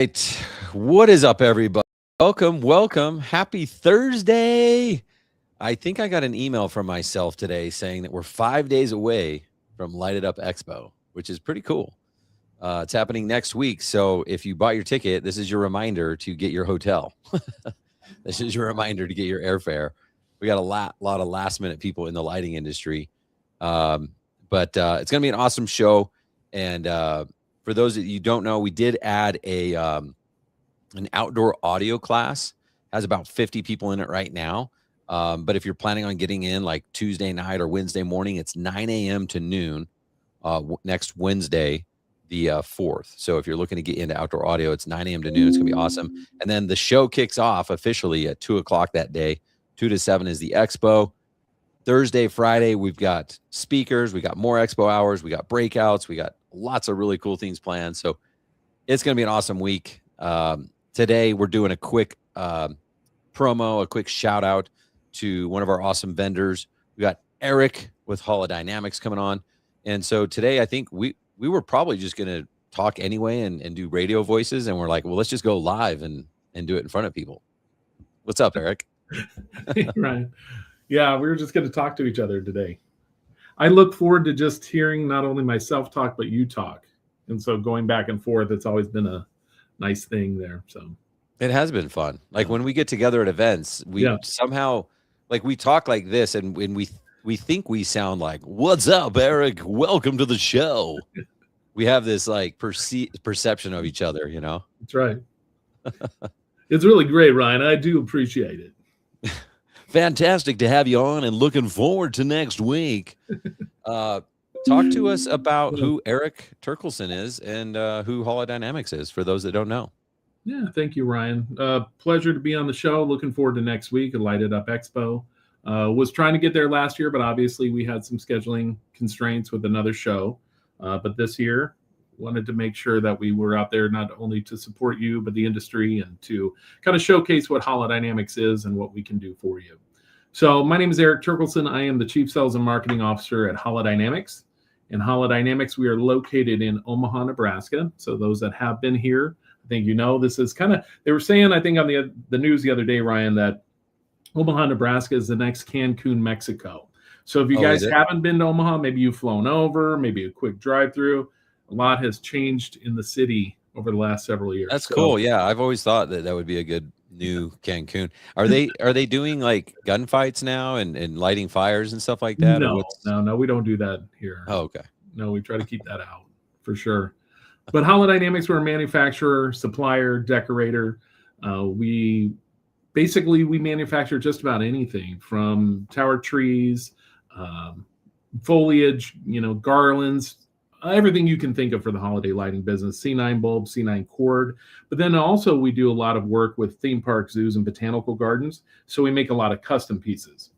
Right. What is up, everybody? Welcome. Happy Thursday. I think I got an email from myself today saying that we're 5 days away from Light It Up Expo, which is pretty cool. It's happening next week. So if you bought your ticket, this is your reminder to get your hotel. This is your reminder to get your airfare. We got a lot of last minute people in the lighting industry. But it's going to be an awesome show. And for those that you don't know, we did add an outdoor audio class. Has about 50 people in it right now. But if you're planning on getting in like Tuesday night or Wednesday morning, it's 9 a.m. to noon next Wednesday, the 4th. So if you're looking to get into outdoor audio, it's 9 a.m. to noon. It's going to be awesome. And then the show kicks off officially at 2 o'clock that day. 2 to 7 is the expo. Thursday, Friday, we've got speakers. We got more expo hours. We got breakouts. We got lots of really cool things planned. So it's going to be an awesome week. Today, we're doing a quick promo, a quick shout out to one of our awesome vendors. We got Erik with Holidynamics coming on. And so today, I think we were probably just going to talk anyway and do radio voices. And we're like, well, let's just go live and do it in front of people. What's up, Erik? Right. Yeah, we were just going to talk to each other today. I look forward to just hearing not only myself talk, but you talk. And so going back and forth, it's always been a nice thing there. So it has been fun. Like when we get together at events, we somehow like we talk like this and when we think we sound like, what's up, Erik? Welcome to the show. We have this like perception of each other, you know? That's right. It's really great, Ryan. I do appreciate it. Fantastic to have you on and looking forward to next week. Talk to us about who Erik Terkelson is and who Holidynamics is for those that don't know. Yeah, thank you, Ryan. Pleasure to be on the show. Looking forward to next week at Light It Up Expo. Was trying to get there last year, but obviously we had some scheduling constraints with another show. But this year, wanted to make sure that we were out there not only to support you, but the industry and to kind of showcase what Holidynamics is and what we can do for you. So my name is Erik Terkelson. I am the Chief Sales and Marketing Officer at Holidynamics. In Holidynamics, we are located in Omaha, Nebraska. So those that have been here, I think you know, this is kind of, they were saying, I think on the news the other day, Ryan, that Omaha, Nebraska is the next Cancun, Mexico. So if you guys haven't been to Omaha, maybe you've flown over, maybe a quick drive-through. A lot has changed in the city over the last several years. That's cool. Yeah, I've always thought that would be a good new Cancun. Are they doing like gunfights now and lighting fires and stuff like that? No, we don't do that here. Oh, okay. No, we try to keep that out for sure. But Holidynamics, we're a manufacturer, supplier, decorator. We manufacture just about anything from tower trees, foliage, garlands, everything you can think of for the holiday lighting business, C9 bulb, C9 cord. But then also we do a lot of work with theme parks, zoos, and botanical gardens. So we make a lot of custom pieces.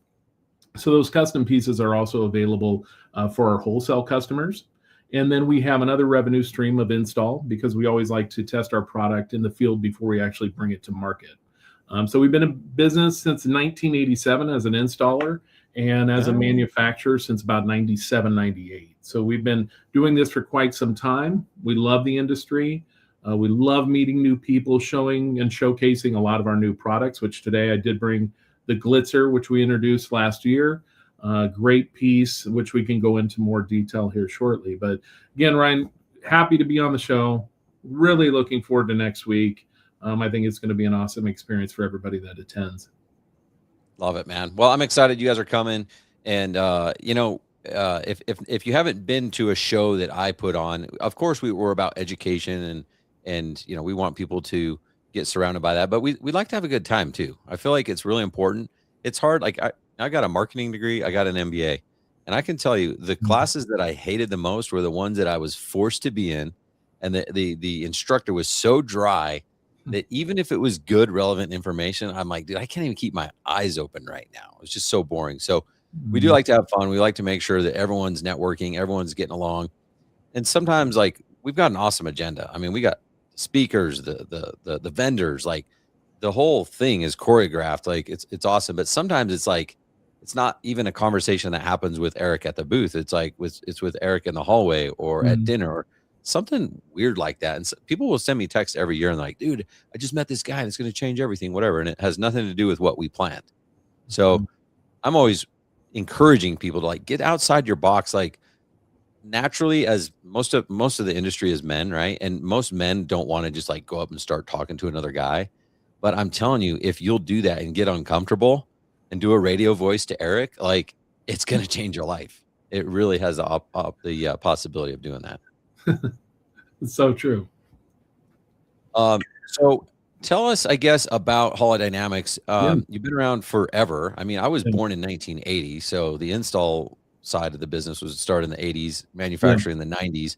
So those custom pieces are also available for our wholesale customers. And then we have another revenue stream of install because we always like to test our product in the field before we actually bring it to market. So we've been in business since 1987 as an installer and as a manufacturer since about 97, 98. So we've been doing this for quite some time. We love the industry. We love meeting new people, showing and showcasing a lot of our new products, which today I did bring the Glitzer, which we introduced last year. Great piece, which we can go into more detail here shortly. But again, Ryan, happy to be on the show. Really looking forward to next week. I think it's going to be an awesome experience for everybody that attends. Love it, man. Well, I'm excited you guys are coming. And, if you haven't been to a show that I put on, of course, we're about education and we want people to get surrounded by that. But we like to have a good time, too. I feel like it's really important. It's hard. Like I got a marketing degree. I got an MBA. And I can tell you the classes that I hated the most were the ones that I was forced to be in. And the instructor was so dry that even if it was good, relevant information, I'm like, dude, I can't even keep my eyes open right now. It's just so boring. So we do like to have fun. We like to make sure that everyone's networking, everyone's getting along. And sometimes like we've got an awesome agenda. I mean, we got speakers, the vendors, like the whole thing is choreographed. Like it's awesome. But sometimes it's like, it's not even a conversation that happens with Erik at the booth. It's like it's with Erik in the hallway or at dinner. something weird like that. And people will send me texts every year and like, dude, I just met this guy and it's going to change everything, whatever. And it has nothing to do with what we planned. So I'm always encouraging people to like get outside your box. Like naturally, as most of the industry is men, right? And most men don't want to just like go up and start talking to another guy. But I'm telling you, if you'll do that and get uncomfortable and do a radio voice to Erik, like it's going to change your life. It really has the possibility of doing that. It's so true. So tell us, I guess, about Holidynamics. You've been around forever. I mean, I was born in 1980, so the install side of the business was started in the 80s, manufacturing in the 90s.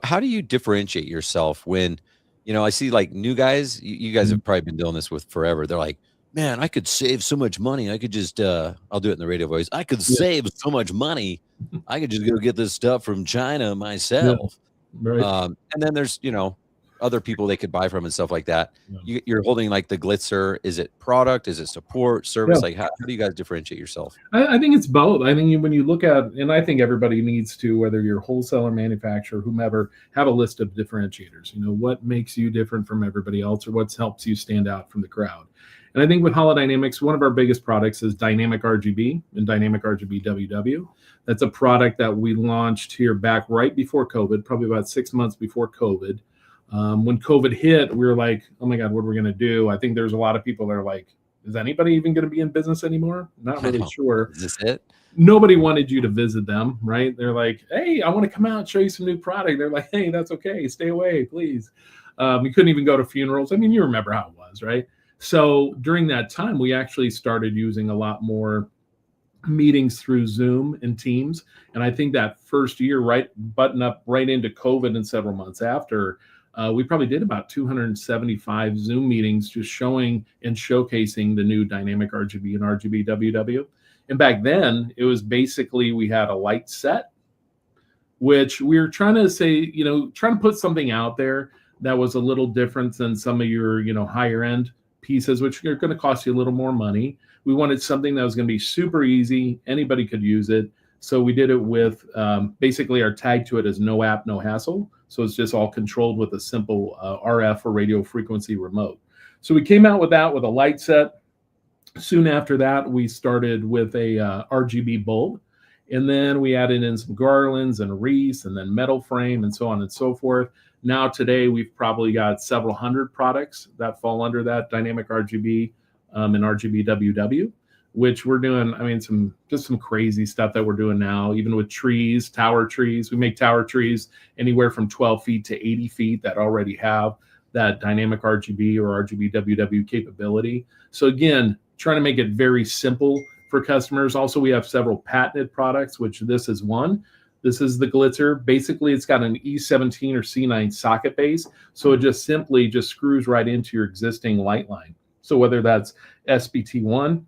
How do you differentiate yourself when, I see like new guys, you guys have probably been doing this with forever. They're like, man, I could save so much money. I could just, I'll do it in the radio voice. I could save so much money. I could just go get this stuff from China myself. Right. And then there's, other people they could buy from and stuff like that. You're holding like the glitzer. Is it product? Is it support, service? Like how do you guys differentiate yourself? I think it's both. I think when you look at, and I think everybody needs to, whether you're a wholesaler, manufacturer, whomever, have a list of differentiators. What makes you different from everybody else, or what helps you stand out from the crowd. And I think with Holidynamics, one of our biggest products is Dynamic RGB and Dynamic RGB WW. That's a product that we launched here back right before COVID, probably about 6 months before COVID. When COVID hit, we were like, oh my God, what are we going to do? I think there's a lot of people that are like, is anybody even going to be in business anymore? Not really sure. Is this it? Nobody wanted you to visit them, right? They're like, hey, I want to come out and show you some new product. They're like, hey, that's okay. Stay away, please. We couldn't even go to funerals. I mean, you remember how it was, right? So during that time, we actually started using a lot more meetings through Zoom and Teams. And I think that first year, button up right into COVID and several months after, we probably did about 275 Zoom meetings just showing and showcasing the new Dynamic RGB and RGB WW. And back then, it was basically we had a light set, which we were trying to say, trying to put something out there that was a little different than some of your, higher end pieces, which are going to cost you a little more money. We wanted something that was going to be super easy. Anybody could use it. So we did it with basically our tag to it is no app, no hassle. So it's just all controlled with a simple RF or radio frequency remote. So we came out with that with a light set. Soon after that, we started with a RGB bulb. And then we added in some garlands and a wreath and then metal frame and so on and so forth. Now today, we've probably got several hundred products that fall under that Dynamic RGB and RGB WW, which we're doing, some crazy stuff that we're doing now, even with trees, tower trees. We make tower trees anywhere from 12 feet to 80 feet that already have that Dynamic RGB or RGB WW capability. So again, trying to make it very simple for customers. Also, we have several patented products, which this is one. This is the glitzer. Basically, it's got an E17 or C9 socket base. So it just simply screws right into your existing light line. So whether that's SBT1,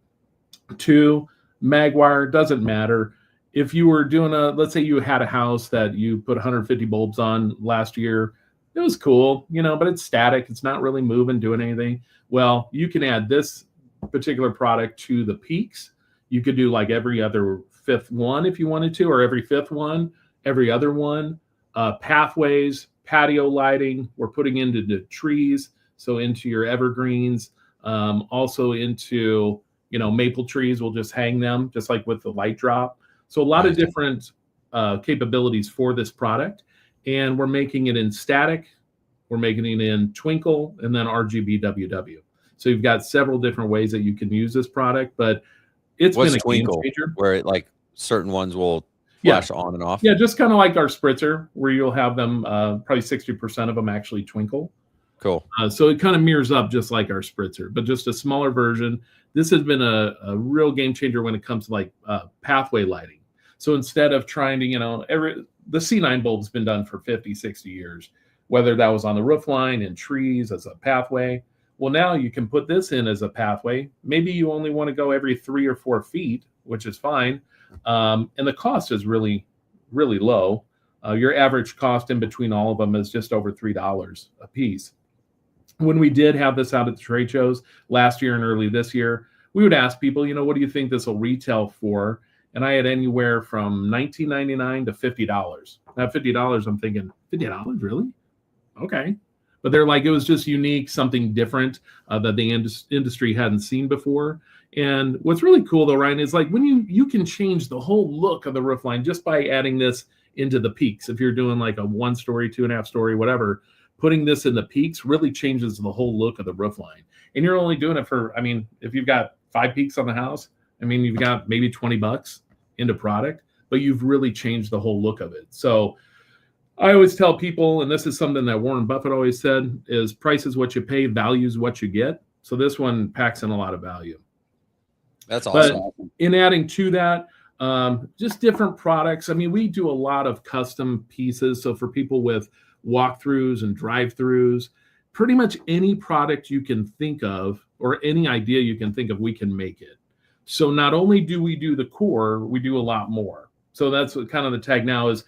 2, Magwire, doesn't matter. If you were doing let's say you had a house that you put 150 bulbs on last year, it was cool, but it's static. It's not really moving, doing anything. Well, you can add this particular product to the peaks. You could do like every other fifth one if you wanted to, or every fifth one, every other one. Pathways, patio lighting, we're putting into the trees, so into your evergreens, also into maple trees. We'll just hang them just like with the light drop. So a lot of different capabilities for this product. And we're making it in static, we're making it in twinkle, and then RGB WW. So you've got several different ways that you can use this product, but it's been a twinkle game changer. Where it like certain ones will flash on and off? Yeah, just kind of like our spritzer, where you'll have them, probably 60% of them actually twinkle. Cool. So it kind of mirrors up just like our spritzer, but just a smaller version. This has been a real game changer when it comes to like pathway lighting. So instead of trying to, the C9 bulb's been done for 50, 60 years, whether that was on the roof line, in trees, as a pathway. Well, now you can put this in as a pathway. Maybe you only want to go every 3 or 4 feet, which is fine. And the cost is really, really low. Your average cost in between all of them is just over $3 a piece. When we did have this out at the trade shows last year and early this year, we would ask people, what do you think this will retail for? and I had anywhere from $19.99 to $50. Now $50, I'm thinking, $50 really? Okay. But they're like, it was just unique, something different that the industry hadn't seen before. And what's really cool though, Ryan, is like when you can change the whole look of the roof line just by adding this into the peaks. If you're doing like a 1-story, 2.5-story, whatever, putting this in the peaks really changes the whole look of the roof line. And you're only doing it for, I mean, if you've got 5 peaks on the house, I mean, you've got maybe $20 into product, but you've really changed the whole look of it. So I always tell people, and this is something that Warren Buffett always said, is price is what you pay, value is what you get. So this one packs in a lot of value. That's awesome. But in adding to that, just different products. I mean, we do a lot of custom pieces. So for people with walkthroughs and drive-throughs, pretty much any product you can think of or any idea you can think of, we can make it. So not only do we do the core, we do a lot more. So that's what kind of the tag now is,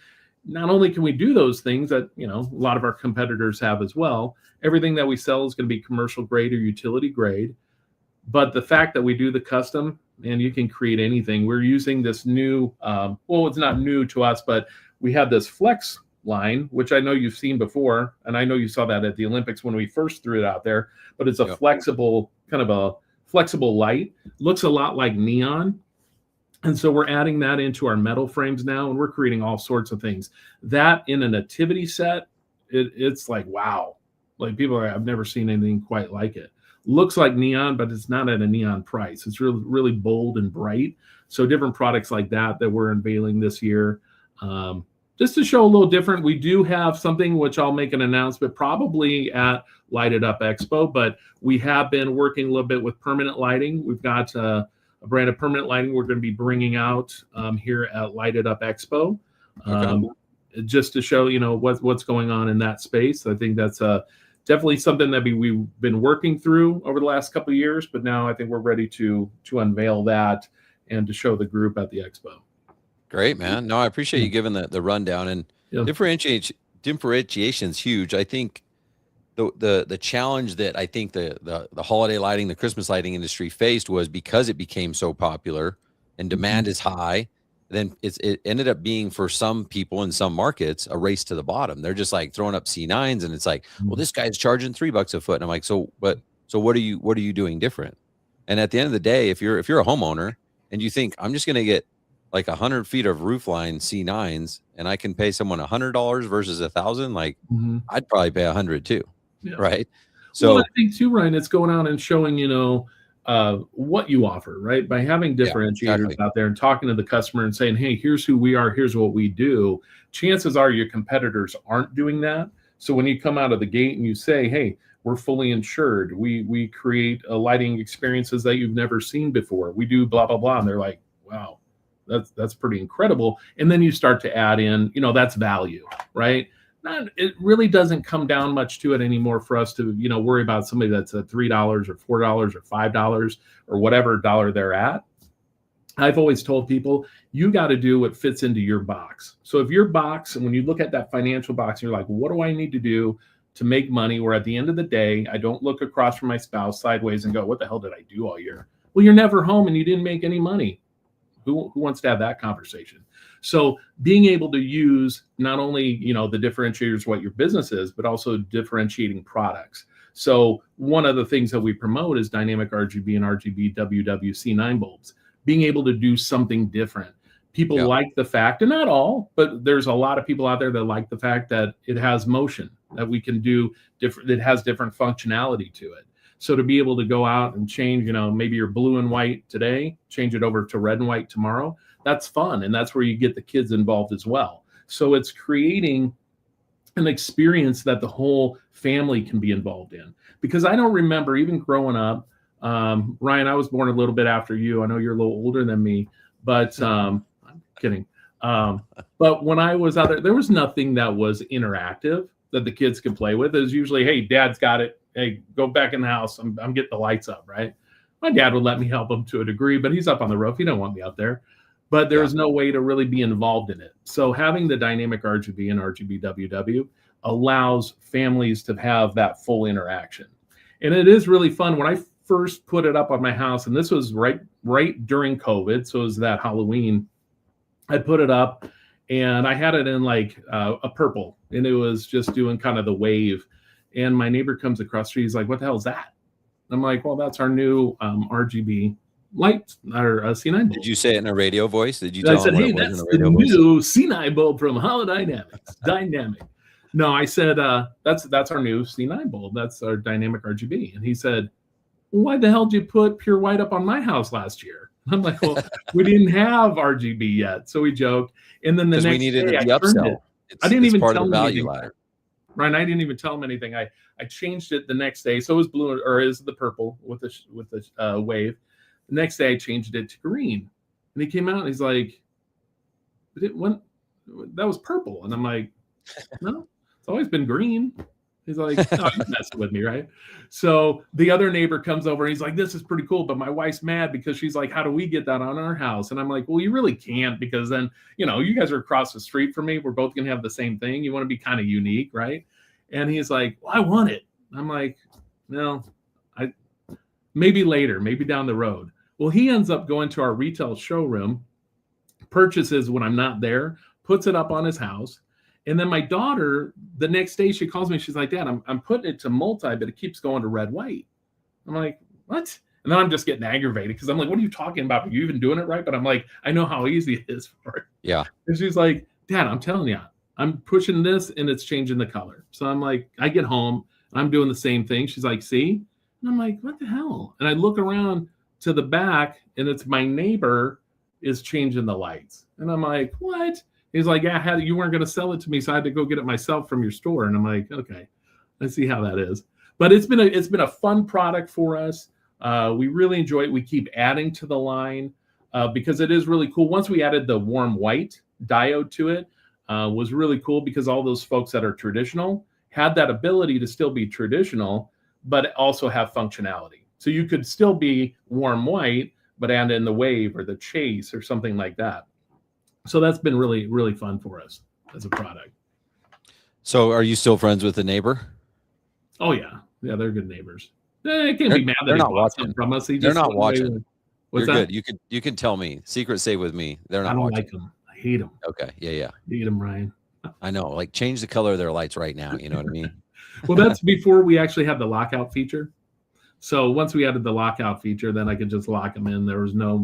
not only can we do those things that, you know, a lot of our competitors have as well, everything that we sell is going to be commercial grade or utility grade. But the fact that we do the custom and you can create anything, we're using this new, well, it's not new to us, but we have this flex line, which I know you've seen before. And I know you saw that at the Olympics when we first threw it out there, but it's a flexible, kind of a flexible light. Looks a lot like neon. And so we're adding that into our metal frames now, and we're creating all sorts of things. That in a nativity set, it's like, wow. Like people are, I've never seen anything quite like it. Looks like neon, but it's not at a neon price. It's really, really bold and bright. So different products like that we're unveiling this year. Just to show a little different, we do have something which I'll make an announcement probably at Light It Up Expo, but we have been working a little bit with permanent lighting. We've got a brand of permanent lighting we're going to be bringing out here at Light It Up Expo, just to show, you know, what's going on in that space. I think that's definitely something that we've been working through over the last couple of years, but now I think we're ready to unveil that and to show the group at the expo. Great, man. No, I appreciate you giving the rundown, and differentiation's huge. I think the challenge that I think the holiday lighting, the Christmas lighting industry faced was because it became so popular and demand is high, then it ended up being, for some people in some markets, a race to the bottom. They're just like throwing up C9s, and it's like, well, this guy's charging $3 a foot. And I'm like, so what are you doing different? And at the end of the day, if you're a homeowner and you think I'm just going to get like 100 feet of roof line C9s and I can pay someone $100 versus $1,000, like I'd probably pay 100 too. Yeah. Right. So I think too, Ryan, it's going out and showing, you know, what you offer, right? By having differentiators out there and talking to the customer and saying, hey, here's who we are, here's what we do. Chances are your competitors aren't doing that. So when you come out of the gate and you say, hey, we're fully insured, we create lighting experiences that you've never seen before, we do blah, blah, blah. And they're like, wow, that's pretty incredible. And then you start to add in, you know, that's value, right? It really doesn't come down much to it anymore for us to, you know, worry about somebody that's at $3 or $4 or $5 or whatever dollar they're at. I've always told people, you got to do what fits into your box. So if your box, and when you look at that financial box, you're like, what do I need to do to make money? Where at the end of the day, I don't look across from my spouse sideways and go, what the hell did I do all year? Well, you're never home and you didn't make any money. Who wants to have that conversation? So being able to use not only, you know, the differentiators, what your business is, but also differentiating products. So one of the things that we promote is dynamic RGB and RGB WWC9 bulbs, being able to do something different. People like the fact, and not all, but there's a lot of people out there that like the fact that it has motion, that we can do different, it has different functionality to it. So to be able to go out and change, you know, maybe you're blue and white today, change it over to red and white tomorrow, that's fun. And that's where you get the kids involved as well. So it's creating an experience that the whole family can be involved in. Because I don't remember, even growing up, Ryan, I was born a little bit after you. I know you're a little older than me, but I'm kidding. But when I was out there was nothing that was interactive that the kids could play with. It was usually, hey, dad's got it. Hey, go back in the house. I'm getting the lights up, right? My dad would let me help him to a degree, but he's up on the roof. He don't want me out there. But there was no way to really be involved in it. So having the dynamic RGB and RGBWW allows families to have that full interaction. And it is really fun. When I first put it up on my house, and this was right during COVID, so it was that Halloween I put it up, and I had it in like a purple, and it was just doing kind of the wave. And my neighbor comes across the street. He's like, "What the hell is that?" I'm like, "Well, that's our new RGB light, our C9 Did bulb." you say it in a radio voice? Did you And I tell them said, what "Hey, it was in that's a the radio voice? new C9 bulb from Holidynamics. Dynamic." No, I said, that's our new C9 bulb. That's our dynamic RGB. And he said, "Why the hell did you put pure white up on my house last year?" I'm like, "Well, we didn't have RGB yet." So we joked. And then the Because we next needed day I the turned it. upsell. I didn't It's even part of tell the him value anything. ladder. Ryan, I didn't even tell him anything. I changed it the next day. So it was blue, or is the purple with the wave. The next day I changed it to green. And he came out and he's like, that was purple. And I'm like, "No, it's always been green." He's like, "No, you're messing with me, right?" So the other neighbor comes over and he's like, "This is pretty cool, but my wife's mad because she's like, how do we get that on our house?" And I'm like, "Well, you really can't, because then, you guys are across the street from me. We're both going to have the same thing. You want to be kind of unique, right?" And he's like, "Well, I want it." I'm like, "No, maybe later, maybe down the road." Well, he ends up going to our retail showroom, purchases when I'm not there, puts it up on his house. And then my daughter, the next day, she calls me. She's like, "Dad, I'm putting it to multi, but it keeps going to red white." I'm like, "What?" And then I'm just getting aggravated because I'm like, "What are you talking about? Are you even doing it right?" But I'm like, I know how easy it is for it. Yeah. And she's like, "Dad, I'm telling you, I'm pushing this and it's changing the color." So I'm like, I get home and I'm doing the same thing. She's like, "See?" And I'm like, "What the hell?" And I look around to the back and it's my neighbor is changing the lights. And I'm like, "What?" He's like, "Yeah, you weren't going to sell it to me, so I had to go get it myself from your store." And I'm like, "Okay, I see how that is." But it's been a fun product for us. We really enjoy it. We keep adding to the line because it is really cool. Once we added the warm white diode to it, was really cool because all those folks that are traditional had that ability to still be traditional, but also have functionality. So you could still be warm white, but add in the wave or the chase or something like that. So that's been really, really fun for us as a product. So are you still friends with the neighbor? Oh yeah, they're good neighbors. They can't be mad that They're he not bought watching. something from us. He They're just not went away watching. with- What's You're that? good. You can tell me. Secret save with me. They're I not don't watching. like them. I hate them. Okay. Yeah. I hate them, Ryan. I know. Like, change the color of their lights right now. You know what I mean? Well, that's before we actually had the lockout feature. So once we added the lockout feature, then I could just lock him in.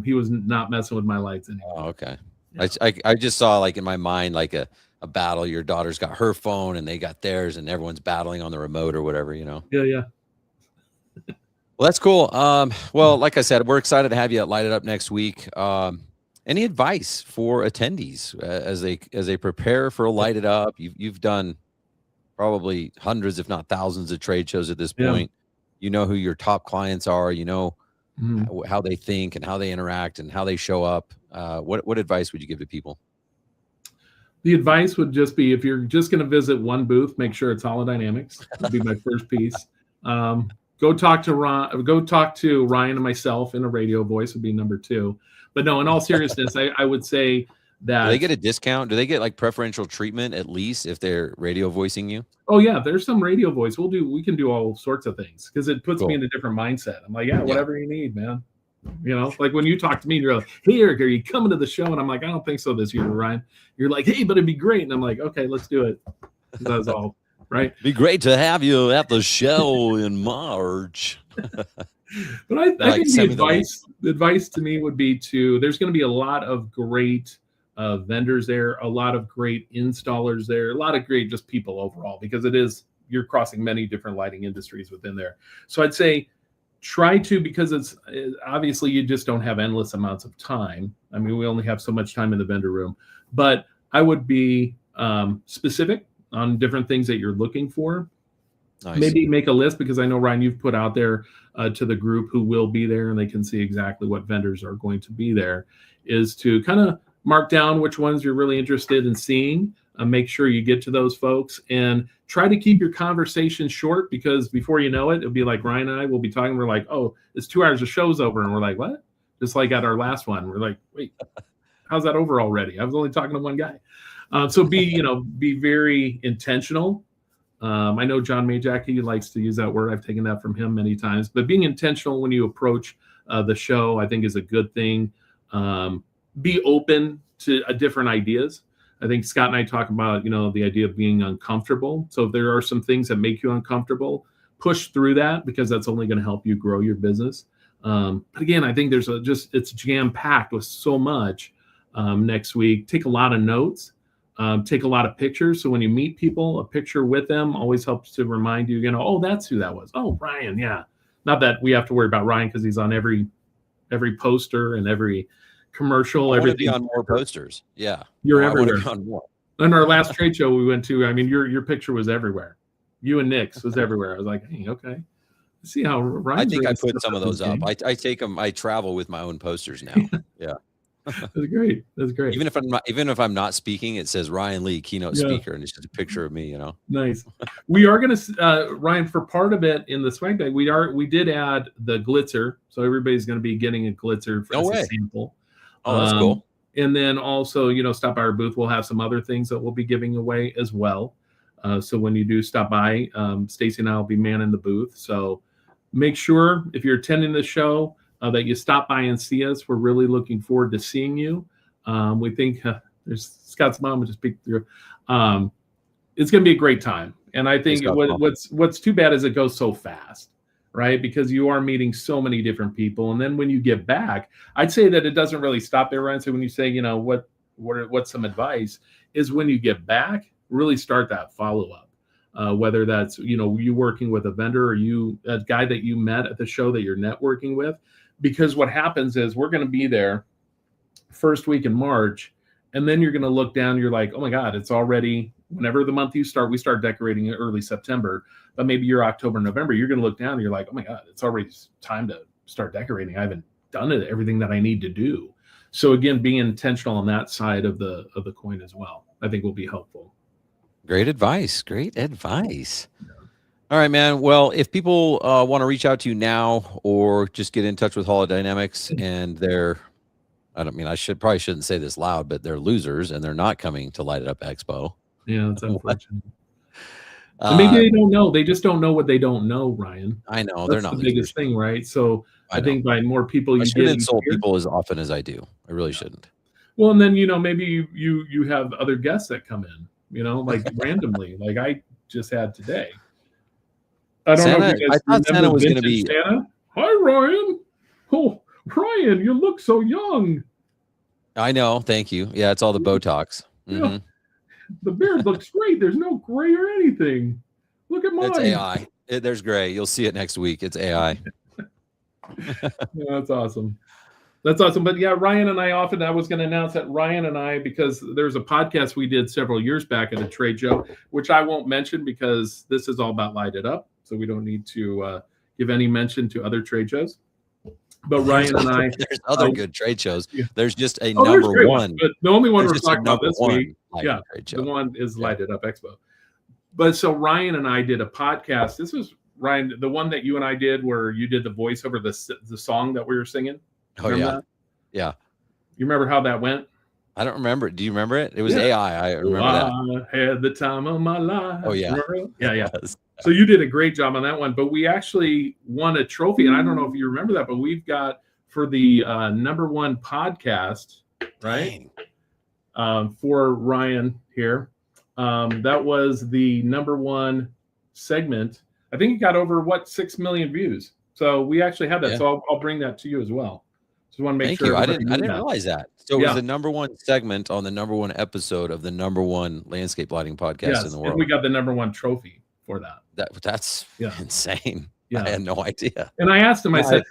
He was not messing with my lights anymore. Oh, okay. Yeah. I just saw, like, in my mind, like a battle. Your daughter's got her phone and they got theirs, and everyone's battling on the remote or whatever, Yeah. Well, that's cool. Well, like I said, we're excited to have you at Light It Up next week. Any advice for attendees as they prepare for Light It Up? You've done probably hundreds, if not thousands, of trade shows at this point. You know who your top clients are. You know how they think and how they interact and how they show up. What advice would you give to people? The advice would just be, if you're just going to visit one booth, make sure it's Holidynamics. Would be my first piece. Go talk to Ryan and myself in a radio voice would be number 2. But no, in all seriousness, I would say that. Do they get a discount? Do they get like preferential treatment at least if they're radio voicing you? Oh yeah, there's some radio voice. We can do all sorts of things because it puts me in a different mindset. I'm like, yeah, whatever you need, man. Like when you talk to me, you're like, "Hey, Erik, are you coming to the show?" And I'm like, "I don't think so this year, Ryan." You're like, "Hey, but it'd be great." And I'm like, "Okay, let's do it." That's all, right? Be great to have you at the show in March. But I think the advice to me would be there's going to be a lot of great vendors there, a lot of great installers there, a lot of great just people overall, because you're crossing many different lighting industries within there. So I'd say try to, because it's obviously you just don't have endless amounts of time. I mean, we only have so much time in the vendor room, but I would be specific on different things that you're looking for. Nice. Maybe make a list, because I know, Ryan, you've put out there to the group who will be there, and they can see exactly what vendors are going to be there, is to kind of mark down which ones you're really interested in seeing. Make sure you get to those folks and try to keep your conversation short, because before you know it, it'll be like Ryan and I will be talking. We're like, "Oh, it's 2 hours of show's over." And we're like, "What?" Just like at our last one, we're like, "Wait, how's that over already? I was only talking to one guy." So be very intentional. I know John Majak, he likes to use that word. I've taken that from him many times. But being intentional when you approach the show, I think, is a good thing. Be open to different ideas. I think Scott and I talk about, the idea of being uncomfortable. So if there are some things that make you uncomfortable, push through that, because that's only going to help you grow your business. But again, I think it's jam packed with so much next week. Take a lot of notes, take a lot of pictures. So when you meet people, a picture with them always helps to remind you, oh, that's who that was. Oh, Ryan. Yeah. Not that we have to worry about Ryan because he's on every poster and every commercial. I want to be on more posters. Yeah. You're everywhere. I want to be on more. In our last trade show we went to, I mean, your picture was everywhere. You and Nick's was everywhere. I was like, hey, okay. See how Ryan's I think I put some of those up. I take them. I travel with my own posters now. Yeah. That's great. That's great. Even if I'm not speaking, it says Ryan Lee, keynote speaker, and it's just a picture of me. Nice. We are going to Ryan, for part of it in the swag bag. We did add the glitzer, so everybody's going to be getting a glitzer for a sample. Oh, that's cool. And then also, stop by our booth. We'll have some other things that we'll be giving away as well. So when you do stop by, Stacy and I will be manning the booth. So make sure if you're attending the show that you stop by and see us. We're really looking forward to seeing you. We think there's Scott's mom just peeked through. It's going to be a great time. And I think what's too bad is it goes so fast, right? Because you are meeting so many different people. And then when you get back, I'd say that it doesn't really stop there, Ryan. So when you say, what's some advice, is when you get back, really start that follow-up. Whether that's, you working with a vendor or a guy that you met at the show that you're networking with. Because what happens is we're going to be there first week in March, and then you're going to look down, you're like, oh my God, it's already, whenever the month we start decorating in early September, but maybe you're October, November, you're going to look down and you're like, oh my God, it's already time to start decorating. I haven't done everything that I need to do. So again, being intentional on that side of the coin as well, I think will be helpful. Great advice. Great advice. All right, man. Well, if people want to reach out to you now or just get in touch with Holidynamics and I probably shouldn't say this loud, but they're losers and they're not coming to Light It Up Expo. Yeah, that's unfortunate. Maybe they don't know. They just don't know what they don't know, Ryan. I know. That's they're not the biggest thing, right? So I think by more people you shouldn't insult people as often as I do. I really shouldn't. Well, and then, maybe you have other guests that come in, like randomly, like I just had today. I don't know if you guys I thought Santa was going to be Santa. Hi, Ryan. Oh, Ryan, you look so young. I know. Thank you. Yeah, it's all the Botox. Yeah. The beard looks great. There's no gray or anything. Look at mine. It's AI. There's gray. You'll see it next week. It's AI. Yeah, that's awesome. That's awesome. But yeah, Ryan and I I was going to announce that Ryan and I, because there's a podcast we did several years back at a trade show, which I won't mention because this is all about Light It Up. So we don't need to give any mention to other trade shows. But Ryan and I, there's other good trade shows. Yeah. There's just a number one. But the only one we're talking about this week, the one is Light It Up Expo. But so Ryan and I did a podcast. This was Ryan, the one that you and I did, where you did the voice over the song that we were singing. Remember that? Yeah. You remember how that went? I don't remember it. Do you remember it? It was AI. I remember that. I had the time of my life. Oh yeah. Yeah. So you did a great job on that one, but we actually won a trophy, and I don't know if you remember that, but we've got for the number one podcast, right? For Ryan here. That was the number one segment. I think it got over 6 million views. So we actually had that. Yeah. So I'll bring that to you as well. Just want to make sure. I didn't realize that. So it was the number one segment on the number one episode of the number one landscape lighting podcast in the world. And we got the number one trophy for that. That's insane. Yeah. I had no idea. And I asked him, I said,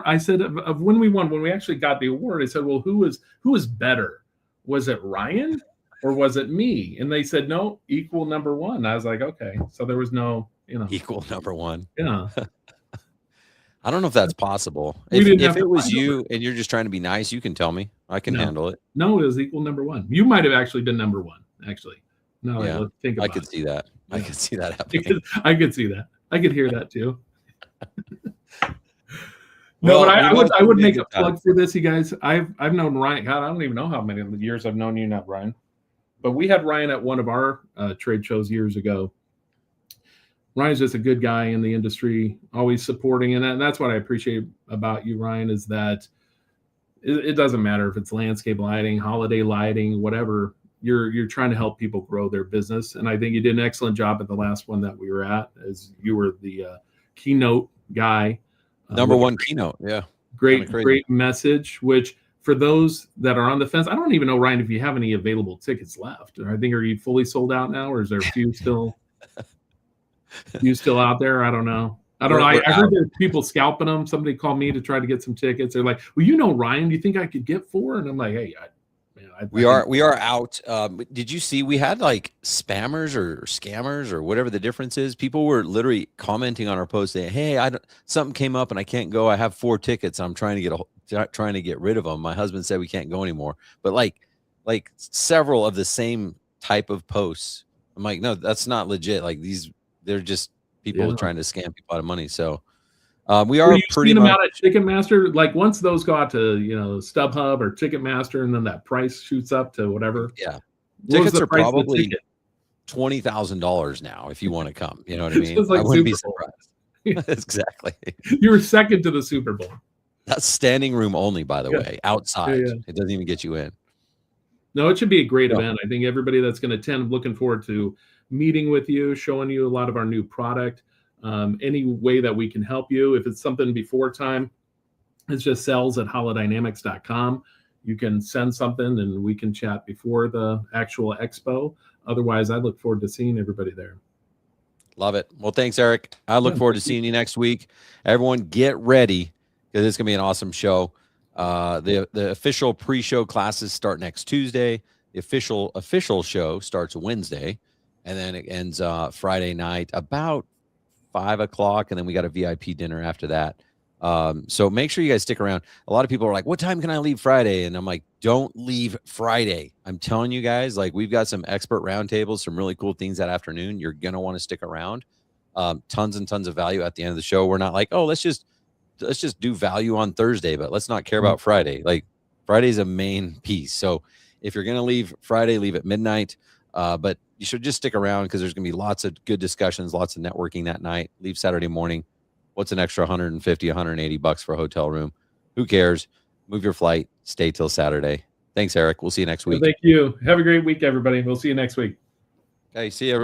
I said of when we actually got the award, I said, well, who was better? Was it Ryan or was it me? And they said, no, equal number one. I was like, okay. So there was no, equal number one. Yeah. I don't know if that's possible. If it was you and you're just trying to be nice, you can tell me. I can handle it. No, it was equal number one. You might have actually been number one, actually. No, yeah. Think about I could see that. Yeah. I could see that happening. I could see that. I could hear that too. No, but I would make a plug for this, you guys. I've known Ryan. God, I don't even know how many years I've known you now, Ryan. But we had Ryan at one of our trade shows years ago. Ryan's just a good guy in the industry, always supporting. And that's what I appreciate about you, Ryan, is that it doesn't matter if it's landscape lighting, holiday lighting, whatever. You're trying to help people grow their business, and I think you did an excellent job at the last one that we were at, as you were the keynote guy. Number one keynote, yeah. Great message. Which for those that are on the fence, I don't even know, Ryan, if you have any available tickets left. I think, are you fully sold out now, or is there a few still? You still out there? I don't know. I heard there's people scalping them. Somebody called me to try to get some tickets. They're like, "Well, you know, Ryan, do you think I could get 4?" And I'm like, "Hey, we are out." Did you see we had like spammers or scammers or whatever the difference is? People were literally commenting on our post saying, "Hey, something came up and I can't go. I have 4 tickets. I'm trying to get rid of them. My husband said we can't go anymore." But like several of the same type of posts. I'm like, no, that's not legit. Like they're just people trying to scam people out of money. So we are pretty much out at Ticketmaster. Like once those go out to StubHub or Ticketmaster, and then that price shoots up to whatever. Yeah, tickets are probably $20,000 now if you want to come. You know what I mean? Like I wouldn't be surprised. Exactly. You were second to the Super Bowl. That's standing room only, by the way, outside. Yeah. It doesn't even get you in. No, it should be a great event. I think everybody that's going to attend, I'm looking forward to meeting with you, showing you a lot of our new product. Any way that we can help you. If it's something before time, it's just sales@holidynamics.com. You can send something and we can chat before the actual expo. Otherwise, I look forward to seeing everybody there. Love it. Well, thanks, Eric. I look forward to seeing you next week. Everyone get ready because it's going to be an awesome show. The official pre-show classes start next Tuesday. The official show starts Wednesday, and then it ends Friday night about 5 o'clock, and then we got a VIP dinner after that. So make sure you guys stick around. A lot of people are like, "What time can I leave Friday?" And I'm like, "Don't leave Friday." I'm telling you guys, like we've got some expert roundtables, some really cool things that afternoon. You're gonna want to stick around. Tons and tons of value at the end of the show. We're not like, "Oh, let's just do value on Thursday, but let's not care about Friday." Like Friday's a main piece. So if you're gonna leave Friday, leave at midnight. But you should just stick around because there's going to be lots of good discussions, lots of networking that night. Leave Saturday morning. What's an extra $150, $180 for a hotel room? Who cares? Move your flight. Stay till Saturday. Thanks, Eric. We'll see you next week. Thank you. Have a great week, everybody. We'll see you next week. Okay, see you, everybody.